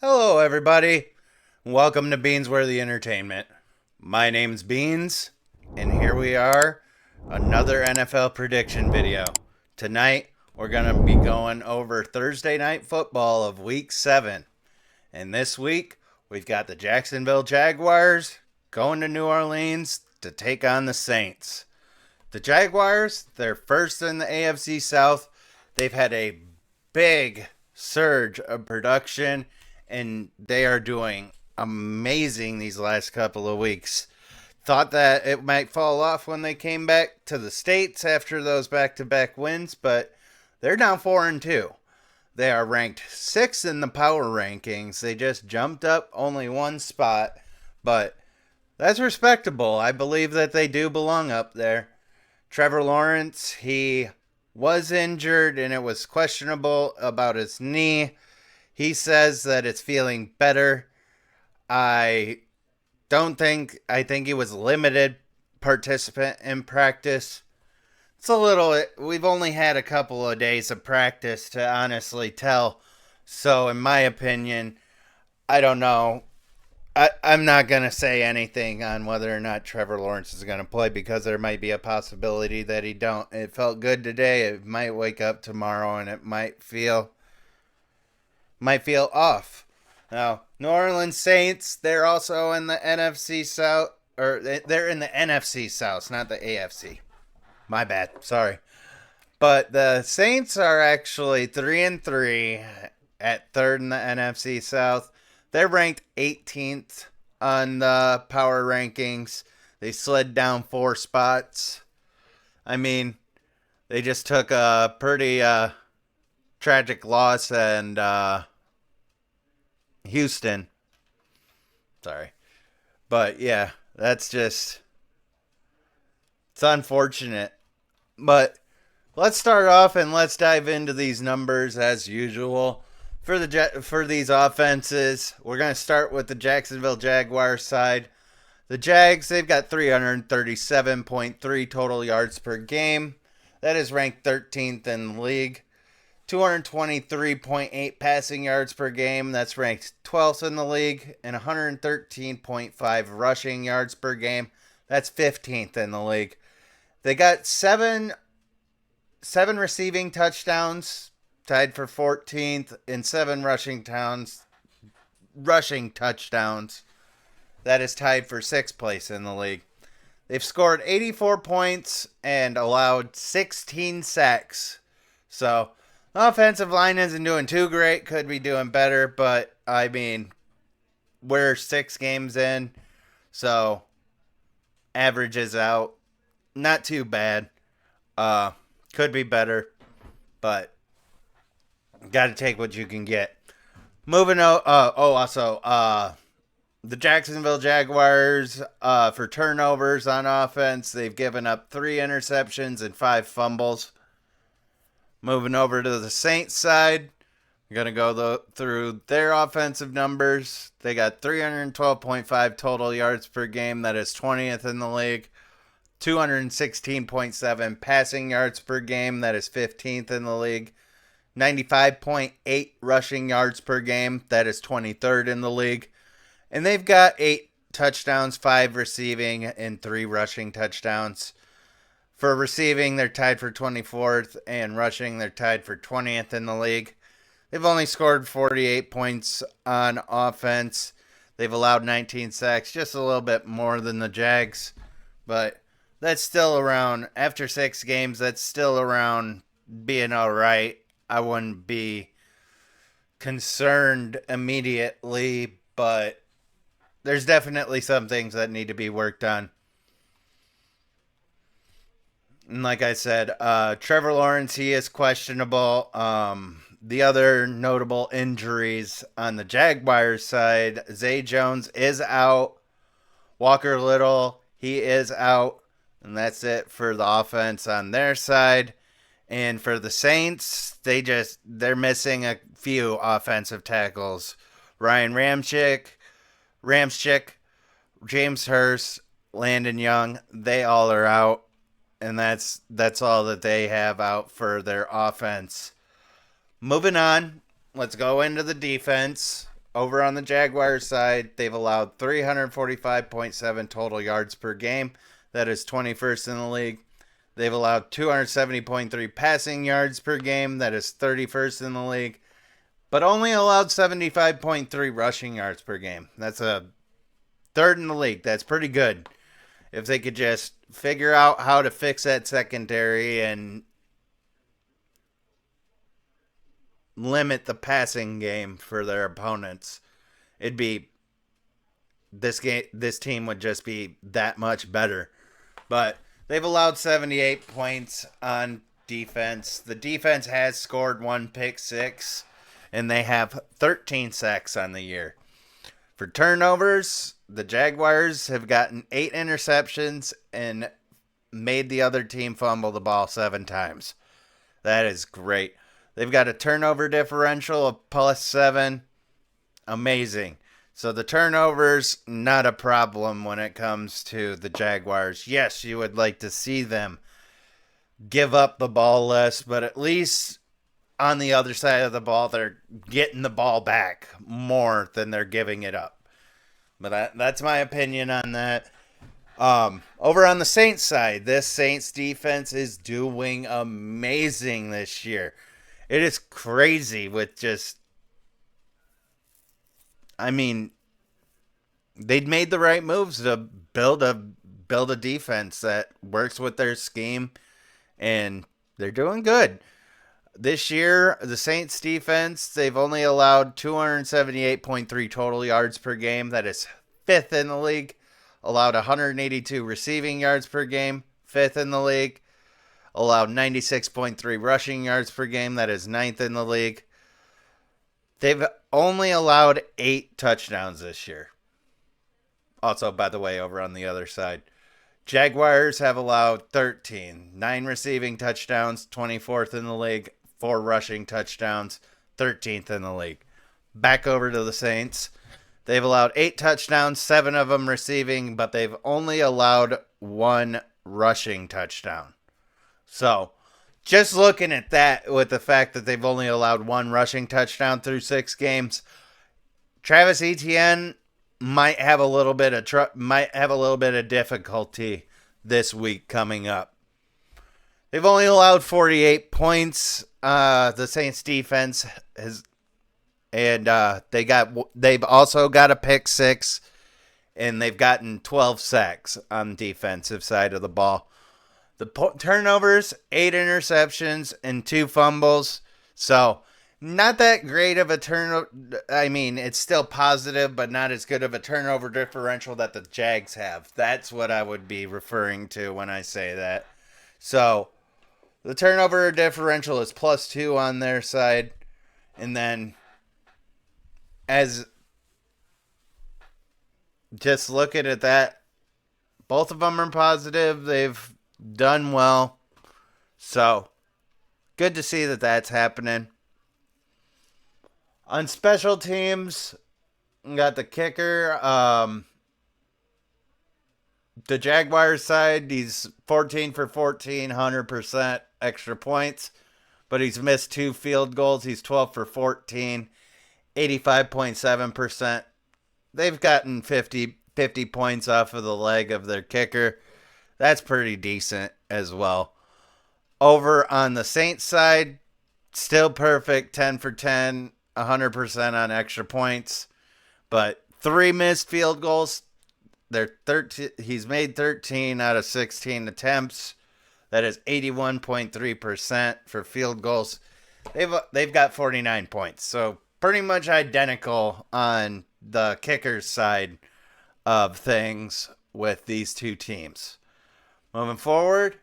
Hello, everybody. Welcome to Beansworthy Entertainment. My name's Beans, and here we are, another NFL prediction video. Tonight, we're going to be going over Thursday night football of Week 7. And this week, we've got the Jacksonville Jaguars going to New Orleans to take on the Saints. The Jaguars, they're first in the AFC South. They've had a big surge of production, and they are doing amazing these last couple of weeks. Thought that it might fall off when they came back to the States after those back-to-back wins, but they're now 4-2. They are ranked 6th in the power rankings. They just jumped up only one spot, but that's respectable. I believe that they do belong up there. Trevor Lawrence, he was injured and it was questionable about his knee. He says that it's feeling better. I think he was limited participant in practice. We've only had a couple of days of practice to honestly tell. So in my opinion, I don't know. I'm not going to say anything on whether or not Trevor Lawrence is going to play because there might be a possibility that he don't. It felt good today. It might wake up tomorrow and it might feel off. Now, New Orleans Saints, they're also in the NFC South, or they're in the NFC South, not the AFC. My bad. Sorry. But the Saints are actually 3-3 at third in the NFC South. They're ranked 18th on the power rankings. They slid down 4 spots. I mean, they just took a pretty tragic loss and Houston. Sorry. But yeah, it's unfortunate. But let's start off and let's dive into these numbers as usual. For these offenses, we're going to start with the Jacksonville Jaguars side. The Jags, they've got 337.3 total yards per game. That is ranked 13th in the league. 223.8 passing yards per game. That's ranked 12th in the league. And 113.5 rushing yards per game. That's 15th in the league. They got seven receiving touchdowns, tied for 14th, and 7 rushing touchdowns. That is tied for 6th place in the league. They've scored 84 points and allowed 16 sacks. So, the offensive line isn't doing too great. Could be doing better, but, I mean, we're 6 games in, so averages out. Not too bad. Could be better, but got to take what you can get. Moving on. The Jacksonville Jaguars, for turnovers on offense, they've given up 3 interceptions and 5 fumbles. Moving over to the Saints side, we're going to go through their offensive numbers. They got 312.5 total yards per game. That is 20th in the league. 216.7 passing yards per game. That is 15th in the league. 95.8 rushing yards per game. That is 23rd in the league. And they've got 8 touchdowns, 5 receiving, and 3 rushing touchdowns. For receiving, they're tied for 24th, and rushing, they're tied for 20th in the league. They've only scored 48 points on offense. They've allowed 19 sacks, just a little bit more than the Jags. But that's still around, after 6 games, that's still around being all right. I wouldn't be concerned immediately, but there's definitely some things that need to be worked on. And like I said, Trevor Lawrence, he is questionable. The other notable injuries on the Jaguars side, Zay Jones is out. Walker Little, he is out. And that's it for the offense on their side. And for the Saints, they're missing a few offensive tackles. Ryan Ramczyk, James Hurst, Landon Young, they all are out. And that's all that they have out for their offense. Moving on, let's go into the defense. over on the Jaguars side, they've allowed 345.7 total yards per game. That is 21st in the league. They've allowed 270.3 passing yards per game. That is 31st in the league. But only allowed 75.3 rushing yards per game. That's a third in the league. That's pretty good. If they could just figure out how to fix that secondary and limit the passing game for their opponents, it'd be this team would just be that much better. But they've allowed 78 points on defense. The defense has scored one pick six, and they have 13 sacks on the year. For turnovers, the Jaguars have gotten 8 interceptions and made the other team fumble the ball 7 times. That is great. They've got a turnover differential of +7. Amazing. So the turnovers, not a problem when it comes to the Jaguars. Yes, you would like to see them give up the ball less, but at least on the other side of the ball, they're getting the ball back more than they're giving it up. But that's my opinion on that. Over on the Saints side, this Saints defense is doing amazing this year. It is crazy with just, I mean, they'd made the right moves to build a defense that works with their scheme, and they're doing good. This year, the Saints defense, they've only allowed 278.3 total yards per game. That is 5th in the league. Allowed 182 receiving yards per game, 5th in the league. Allowed 96.3 rushing yards per game. That is 9th in the league. They've only allowed 8 touchdowns this year. Also, by the way, over on the other side, Jaguars have allowed 13. 9 receiving touchdowns, 24th in the league. 4 rushing touchdowns, 13th in the league. Back over to the Saints. They've allowed 8 touchdowns, 7 of them receiving, but they've only allowed 1 rushing touchdown. So, just looking at that with the fact that they've only allowed 1 rushing touchdown through 6 games, Travis Etienne might have a little bit of difficulty this week coming up. They've only allowed 48 points. The Saints defense has, and they've also got a pick 6, and they've gotten 12 sacks on the defensive side of the ball. The turnovers, 8 interceptions, and 2 fumbles. So, not that great of a turnover. I mean, it's still positive, but not as good of a turnover differential that the Jags have. That's what I would be referring to when I say that. So, the turnover differential is +2 on their side. And then, as just looking at that, both of them are positive. They've done well. So, good to see that that's happening. On special teams, we got the kicker. The Jaguars side, he's 14 for 14, 100% extra points. But he's missed 2 field goals. He's 12 for 14, 85.7%. They've gotten 50 points off of the leg of their kicker. That's pretty decent as well. Over on the Saints side, still perfect, 10 for 10, 100% on extra points. But 3 missed field goals. He's made 13 out of 16 attempts. That is 81.3% for field goals. They've got 49 points. So pretty much identical on the kickers side of things with these two teams. Moving forward,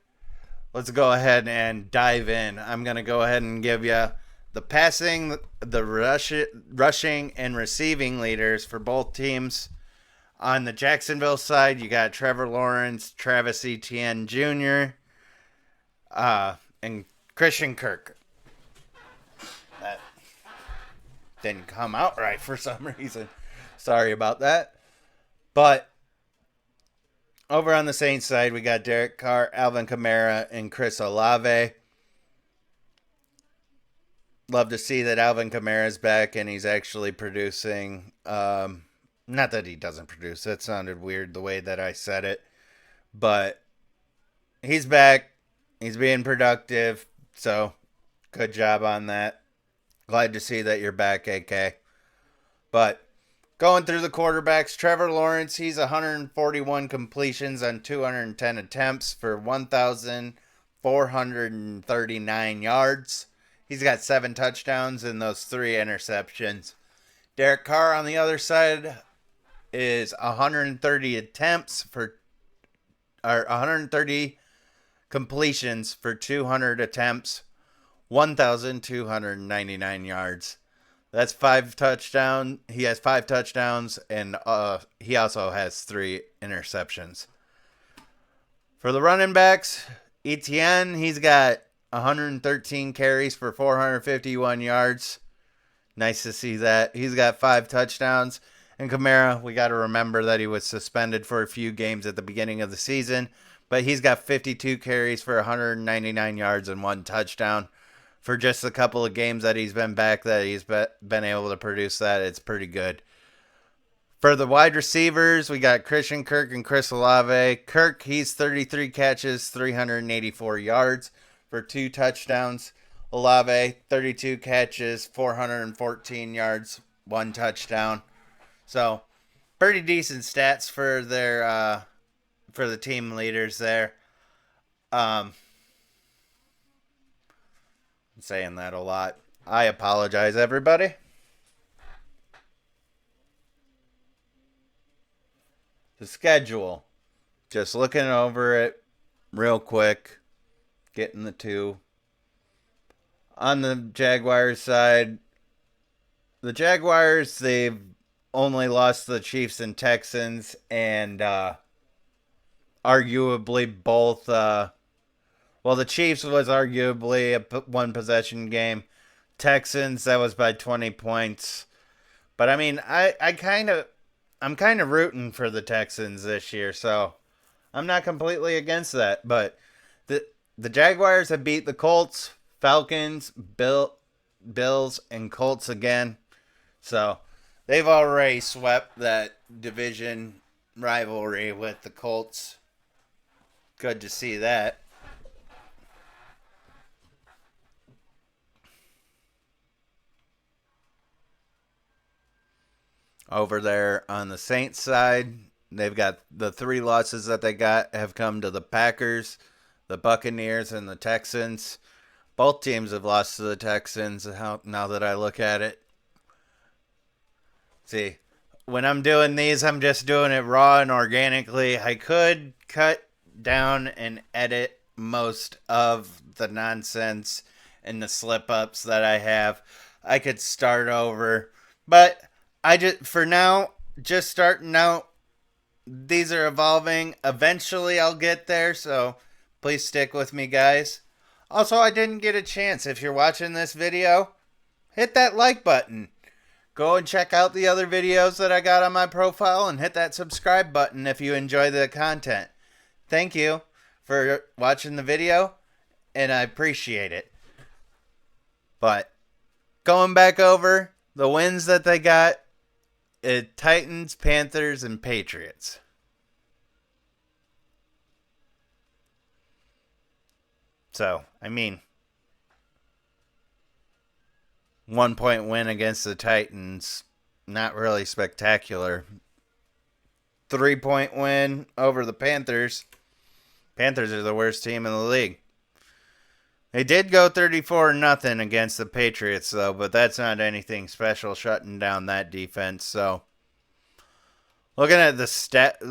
let's go ahead and dive in. I'm going to go ahead and give you the passing, the rushing, and receiving leaders for both teams. On the Jacksonville side, you got Trevor Lawrence, Travis Etienne Jr., and Christian Kirk. That didn't come out right for some reason. Sorry about that. But over on the Saints side, we got Derek Carr, Alvin Kamara, and Chris Olave. Love to see that Alvin Kamara's back and he's actually producing. Not that he doesn't produce. That sounded weird the way that I said it. But he's back. He's being productive. So, good job on that. Glad to see that you're back, AK. But going through the quarterbacks, Trevor Lawrence, he's 141 completions on 210 attempts for 1,439 yards. He's got 7 touchdowns and those 3 interceptions. Derek Carr on the other side is 130 attempts for, or 130 completions for 200 attempts, 1,299 yards. That's 5 touchdowns. He has 5 touchdowns, and he also has 3 interceptions. For the running backs, Etienne, he's got 113 carries for 451 yards. Nice to see that. He's got 5 touchdowns. And Kamara, we got to remember that he was suspended for a few games at the beginning of the season, but he's got 52 carries for 199 yards and 1 touchdown. For just a couple of games that he's been back, that he's been able to produce that, it's pretty good. For the wide receivers, we got Christian Kirk and Chris Olave. Kirk, he's 33 catches, 384 yards for 2 touchdowns. Olave, 32 catches, 414 yards, 1 touchdown. So, pretty decent stats for their for the team leaders there. I'm saying that a lot. I apologize, everybody. The schedule. Just looking over it real quick. Getting the 2. On the Jaguars side, the Jaguars, they've only lost to the Chiefs and Texans, and arguably both. Well, the Chiefs was arguably a 1-possession game. Texans, that was by 20 points. But I mean, I'm kind of rooting for the Texans this year, so I'm not completely against that. But the Jaguars have beat the Colts, Falcons, Bills, and Colts again. So they've already swept that division rivalry with the Colts. Good to see that. Over there on the Saints side, they've got the 3 losses that they got have come to the Packers, the Buccaneers, and the Texans. Both teams have lost to the Texans now that I look at it. See, when I'm doing these, I'm just doing it raw and organically. I could cut down and edit most of the nonsense and the slip-ups that I have. I could start over, but for now, just starting out. These are evolving. Eventually, I'll get there, so please stick with me, guys. Also, I didn't get a chance. If you're watching this video, hit that like button. Go and check out the other videos that I got on my profile and hit that subscribe button if you enjoy the content. Thank you for watching the video, and I appreciate it. But going back over the wins that they got, Titans, Panthers, and Patriots. So, I mean, 1-point win against the Titans, not really spectacular. 3-point win over the Panthers. Panthers are the worst team in the league. They did go 34-0 against the Patriots, though, but that's not anything special, shutting down that defense. So, looking at the strength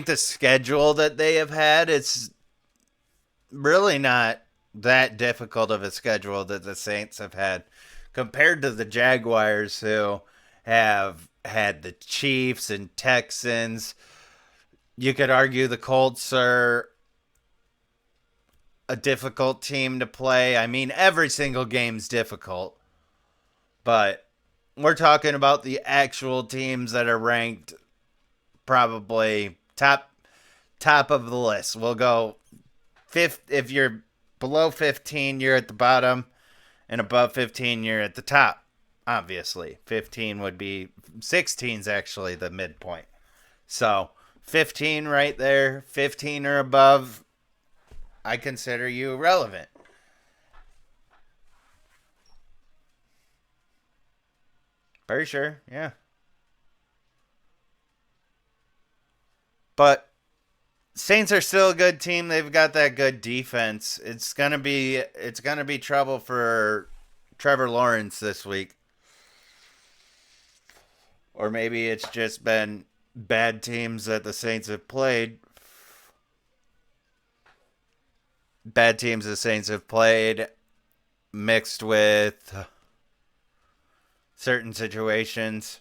of schedule that they have had, it's really not that difficult of a schedule that the Saints have had compared to the Jaguars, who have had the Chiefs and Texans. You could argue the Colts are a difficult team to play. I mean, every single game's difficult. But we're talking about the actual teams that are ranked probably top of the list. We'll go fifth. If you're below 15, you're at the bottom. And above 15, you're at the top. Obviously, 15 would be 16's actually the midpoint. So 15 right there, 15 or above, I consider you relevant. Very sure, yeah. But Saints are still a good team. They've got that good defense. It's gonna be trouble for Trevor Lawrence this week. Or maybe it's just been bad teams that the Saints have played. Bad teams the Saints have played mixed with certain situations.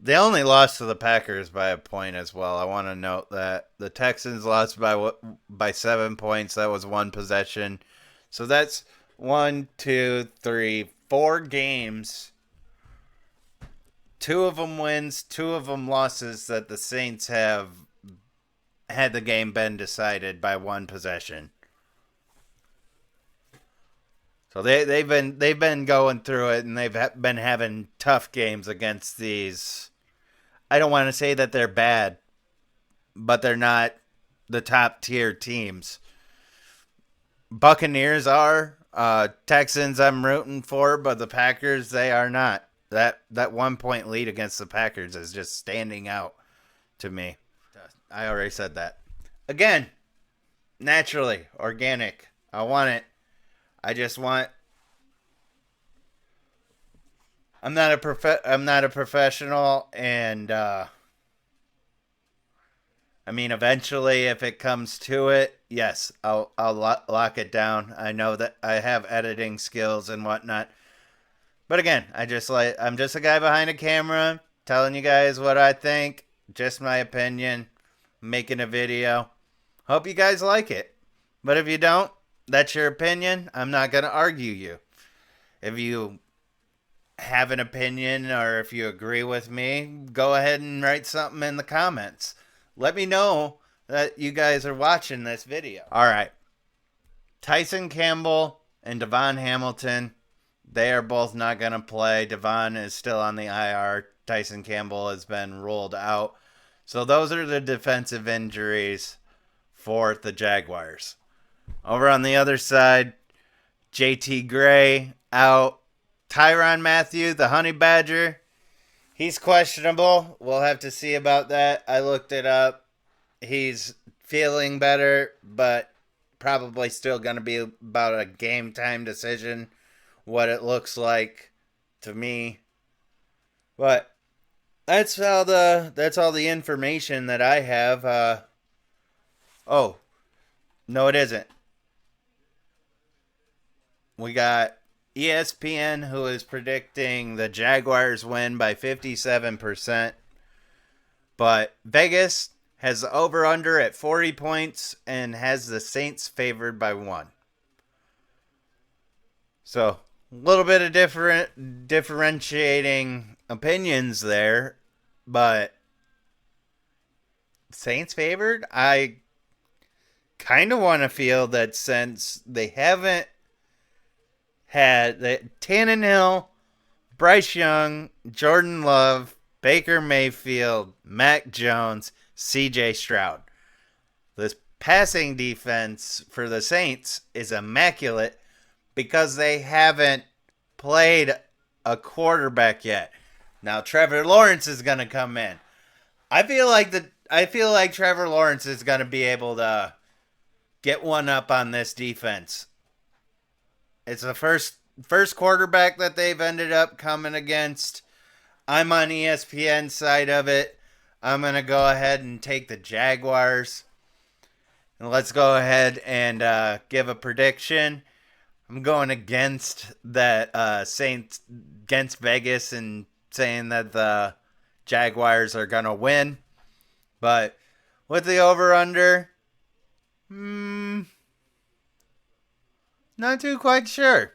They only lost to the Packers by a point as well. I want to note that the Texans lost by 7 points. That was one possession. So that's 4 games. Two of them wins, two of them losses that the Saints have had the game been decided by one possession. So they've been going through it, and they've been having tough games against these. I don't want to say that they're bad, but they're not the top tier teams. Buccaneers are. Texans I'm rooting for, but the Packers, they are not. That 1 point lead against the Packers is just standing out to me. I already said that. Again, naturally, organic. I want it. I just want. I'm not a professional, and I mean, eventually, if it comes to it, yes, I'll lock it down. I know that I have editing skills and whatnot. But again, I'm just a guy behind a camera telling you guys what I think, just my opinion, making a video. Hope you guys like it. But if you don't, that's your opinion. I'm not going to argue you. If you have an opinion or if you agree with me, go ahead and write something in the comments. Let me know that you guys are watching this video. All right. Tyson Campbell and Devon Hamilton, they are both not going to play. Devon is still on the IR. Tyson Campbell has been ruled out. So those are the defensive injuries for the Jaguars. Over on the other side, JT Gray out. Tyrann Mathieu, the Honey Badger, he's questionable. We'll have to see about that. I looked it up. He's feeling better, but probably still going to be about a game time decision, what it looks like to me. But that's all the information that I have. Oh, no, it isn't. We got ESPN, who is predicting the Jaguars win by 57%. But Vegas has the over-under at 40 points and has the Saints favored by 1. So, a little bit of differentiating opinions there. But Saints favored? I kind of want to feel that since they haven't had Tannehill, Bryce Young, Jordan Love, Baker Mayfield, Mac Jones, CJ Stroud. This passing defense for the Saints is immaculate because they haven't played a quarterback yet. Now Trevor Lawrence is going to come in. I feel like Trevor Lawrence is going to be able to get one up on this defense. It's the first quarterback that they've ended up coming against. I'm on ESPN side of it. I'm going to go ahead and take the Jaguars. And let's go ahead and give a prediction. I'm going against that Saints, against Vegas, and saying that the Jaguars are going to win. But with the over-under, not too quite sure.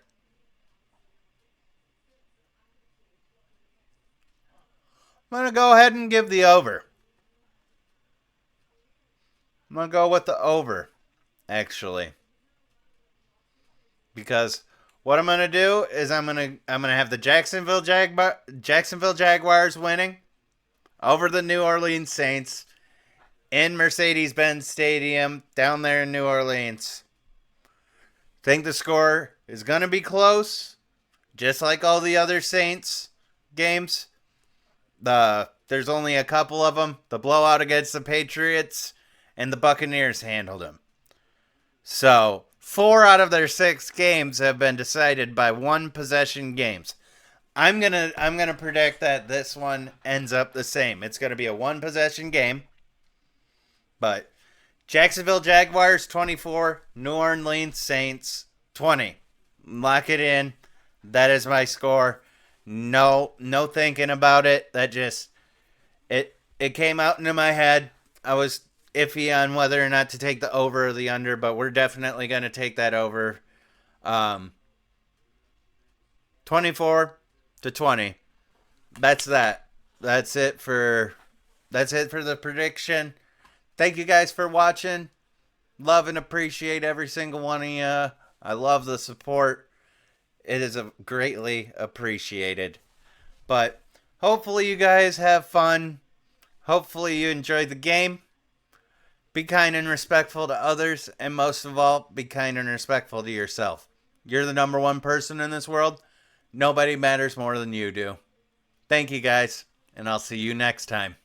I'm going to go ahead and give the over. I'm going to go with the over, actually. Because What I'm gonna do is I'm gonna have the Jacksonville Jaguars winning over the New Orleans Saints in Mercedes-Benz Stadium down there in New Orleans. Think the score is gonna be close, just like all the other Saints games. There's only a couple of them. The blowout against the Patriots and the Buccaneers handled them. So 4 out of their 6 games have been decided by one possession games. I'm gonna predict that this one ends up the same. It's gonna be a one possession game, but Jacksonville Jaguars 24, New Orleans Saints 20. Lock it in. That is my score. No thinking about it. That just it came out into my head. I was iffy on whether or not to take the over or the under, but we're definitely going to take that over. 24-20. That's that. That's it for the prediction. Thank you guys for watching. Love and appreciate every single one of you. I love the support. It is greatly appreciated. But hopefully you guys have fun. Hopefully you enjoyed the game. Be kind and respectful to others. And most of all, be kind and respectful to yourself. You're the number one person in this world. Nobody matters more than you do. Thank you guys. And I'll see you next time.